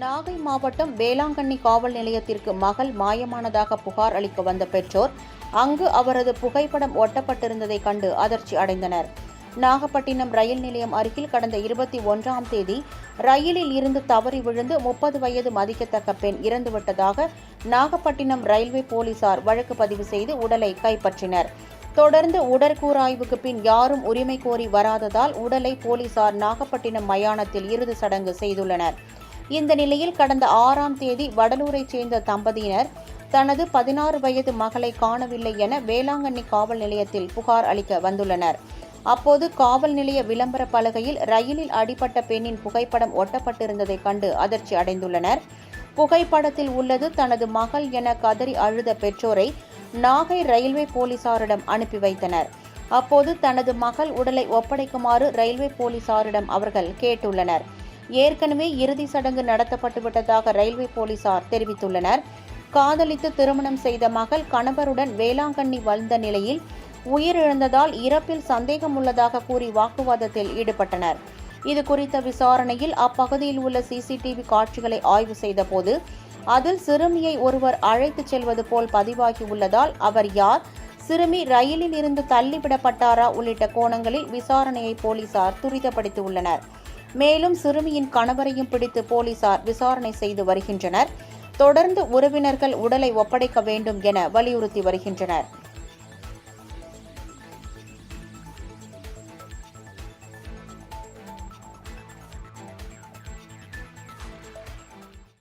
நாகை மாவட்டம் வேளாங்கண்ணி காவல் நிலையத்திற்கு மகள் மாயமானதாக புகார் அளிக்க வந்த பெற்றோர் அங்கு அவரது புகைப்படம் ஒட்டப்பட்டிருந்ததை கண்டு அதிர்ச்சி அடைந்தனர். நாகப்பட்டினம் ரயில் நிலையம் அருகில் கடந்த 21ஆம் தேதி ரயிலில் இருந்து தவறி விழுந்து 30 வயது மதிக்கத்தக்க பெண் இறந்துவிட்டதாக நாகப்பட்டினம் ரயில்வே போலீசார் வழக்கு பதிவு செய்து உடலை கைப்பற்றினர். தொடர்ந்து உடற்கூறாய்வுக்கு பின் யாரும் உரிமை கோரி வராததால் உடலை போலீசார் நாகப்பட்டினம் மயானத்தில் இறுதி சடங்கு செய்துள்ளனர். இந்த நிலையில் கடந்த 6ஆம் தேதி வடலூரைச் சேர்ந்த தம்பதியினர் தனது 16 வயது மகளை காணவில்லை என வேளாங்கண்ணி காவல் நிலையத்தில் புகார் அளிக்க வந்துள்ளனர். அப்போது காவல் நிலைய விளம்பர பலகையில் ரயிலில் அடிபட்ட பெண்ணின் புகைப்படம் ஒட்டப்பட்டிருந்ததைக் கண்டு அதிர்ச்சி அடைந்துள்ளனர். புகைப்படத்தில் உள்ளது தனது மகள் என கதறி அழுத பெற்றோரை நாகை ரயில்வே போலீசாரிடம் அனுப்பி வைத்தனர். அப்போது தனது மகள் உடலை ஒப்படைக்குமாறு ரயில்வே போலீசாரிடம் அவர்கள் கேட்டுள்ளனர். ஏற்கனவே இறுதி சடங்கு நடத்தப்பட்டுவிட்டதாக ரயில்வே போலீசார் தெரிவித்துள்ளனர். காதலித்து திருமணம் செய்த மகள் கணவருடன் வேளாங்கண்ணி வந்த நிலையில் உயிரிழந்ததால் இறப்பில் சந்தேகம் உள்ளதாக கூறி வாக்குவாதத்தில் ஈடுபட்டனர். இது குறித்த விசாரணையில் அப்பகுதியில் உள்ள சிசிடிவி காட்சிகளை ஆய்வு செய்தபோது அதில் சிறுமியை ஒருவர் அழைத்துச் செல்வது போல் பதிவாகியுள்ளதால் அவர் யார், சிறுமி ரயிலில் இருந்து தள்ளிவிடப்பட்டாரா உள்ளிட்ட கோணங்களில் விசாரணையை போலீசார் துரிதப்படுத்தியுள்ளனர். மேலும் சிறுமியின் கணவரையும் பிடித்து போலீசார் விசாரணை செய்து வருகின்றனர். தொடர்ந்து உறவினர்கள் உடலை ஒப்படைக்க வேண்டும் என வலியுறுத்தி வருகின்றனர்.